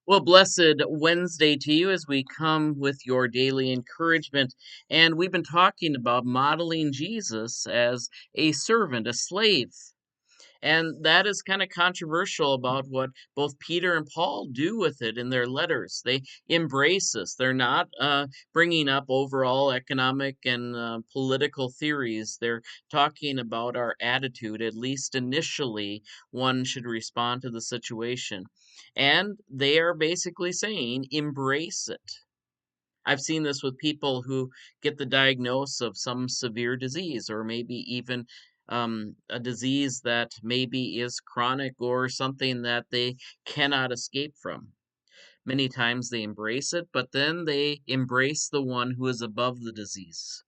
Well, blessed Wednesday to you as we come with your daily encouragement. And we've been talking about modeling Jesus as a servant, a slave. And that is kind of controversial about what both Peter and Paul do with it in their letters. They embrace this. They're not bringing up overall economic and political theories. They're talking about our attitude. At least initially, one should respond to the situation. And they are basically saying, embrace it. I've seen this with people who get the diagnosis of some severe disease, or maybe even a disease that maybe is chronic or something that they cannot escape from. Many times they embrace it, but then they embrace the one who is above the disease,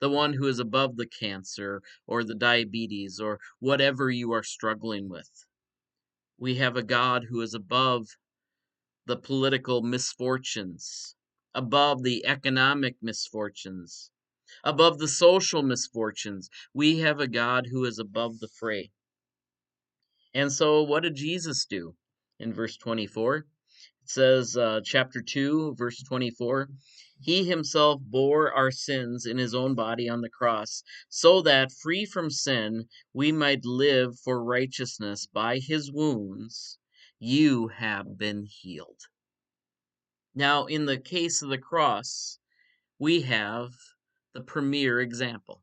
the one who is above the cancer or the diabetes or whatever you are struggling with. We have a God who is above the political misfortunes, above the economic misfortunes, above the social misfortunes. We have a God who is above the fray. And so, what did Jesus do? In verse 24, it says, chapter 2, verse 24, He himself bore our sins in his own body on the cross, so that, free from sin, we might live for righteousness. By his wounds, you have been healed. Now, in the case of the cross, we have the premier example.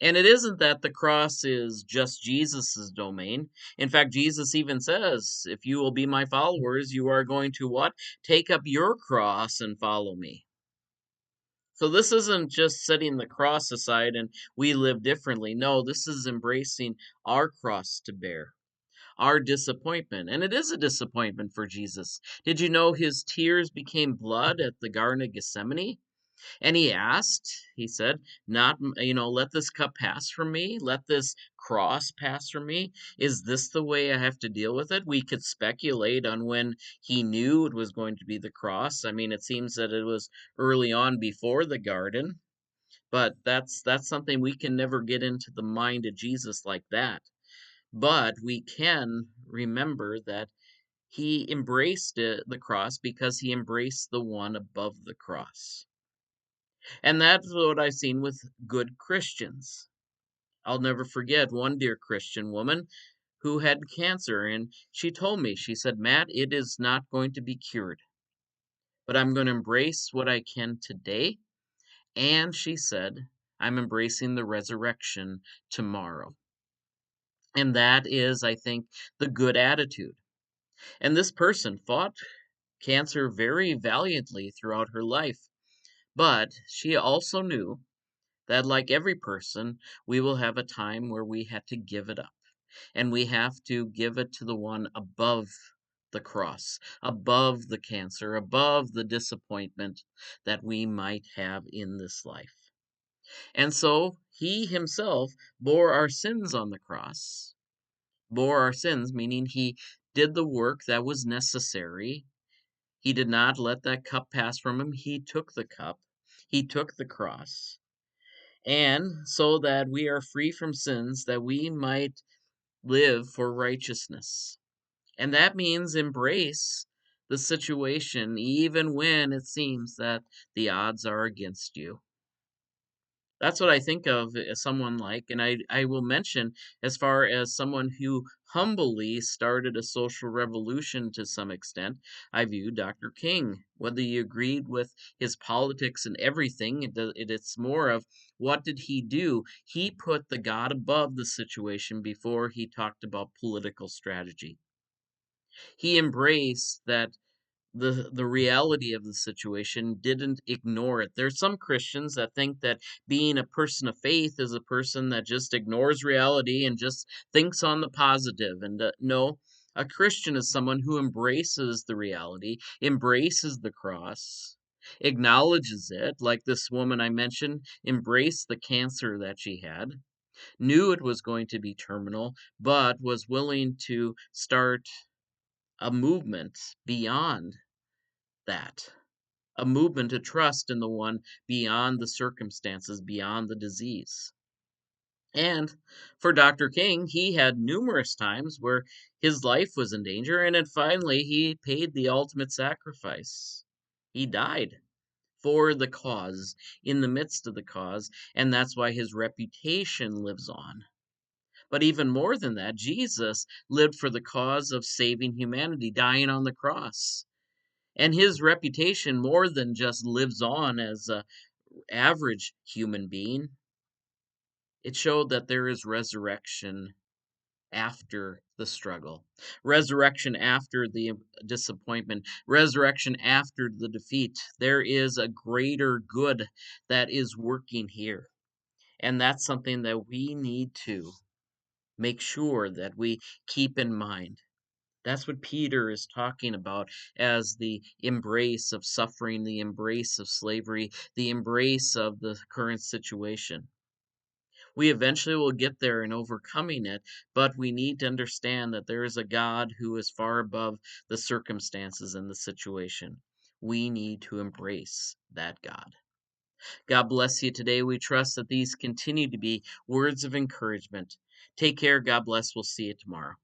And it isn't that the cross is just Jesus's domain. In fact, Jesus even says, if you will be my followers, you are going to what? Take up your cross and follow me. So this isn't just setting the cross aside and we live differently. No, this is embracing our cross to bear, our disappointment. And it is a disappointment for Jesus. Did you know his tears became blood at the Garden of Gethsemane? And he asked, he said, not, let this cup pass from me. Let this cross pass from me. Is this the way I have to deal with it? We could speculate on when he knew it was going to be the cross. I mean, it seems that it was early on before the garden, but that's something we can never get into the mind of Jesus like that. But we can remember that he embraced the cross because he embraced the one above the cross. And that's what I've seen with good Christians. I'll never forget one dear Christian woman who had cancer, and she told me, she said, Matt, it is not going to be cured, but I'm going to embrace what I can today. And she said, I'm embracing the resurrection tomorrow. And that is, I think, the good attitude. And this person fought cancer very valiantly throughout her life, but she also knew that, like every person, we will have a time where we have to give it up. And we have to give it to the one above the cross, above the cancer, above the disappointment that we might have in this life. And so he himself bore our sins on the cross, bore our sins, meaning he did the work that was necessary. He did not let that cup pass from him. He took the cup, he took the cross, and so that we are free from sins, that we might live for righteousness. And that means embrace the situation, even when it seems that the odds are against you. That's what I think of as someone like, and I will mention as far as someone who humbly started a social revolution to some extent, I view Dr. King. Whether you agreed with his politics and everything, it's more of what did he do? He put the God above the situation before he talked about political strategy. He embraced that the reality of the situation, didn't ignore it. There's some Christians that think that being a person of faith is a person that just ignores reality and just thinks on the positive. And no, a Christian is someone who embraces the reality, embraces the cross, acknowledges it, like this woman I mentioned, embraced the cancer that she had, knew it was going to be terminal, but was willing to start a movement beyond that, a movement to trust in the one beyond the circumstances, beyond the disease. And for Dr. King, he had numerous times where his life was in danger, and then finally he paid the ultimate sacrifice. He died for the cause, in the midst of the cause, and that's why his reputation lives on. But even more than that, Jesus lived for the cause of saving humanity, dying on the cross. And his reputation more than just lives on as a average human being. It showed that there is resurrection after the struggle, resurrection after the disappointment, resurrection after the defeat. There is a greater good that is working here. And that's something that we need to make sure that we keep in mind. That's what Peter is talking about as the embrace of suffering, the embrace of slavery, the embrace of the current situation. We eventually will get there in overcoming it, but we need to understand that there is a God who is far above the circumstances and the situation. We need to embrace that God. God bless you today. We trust that these continue to be words of encouragement. Take care. God bless. We'll see you tomorrow.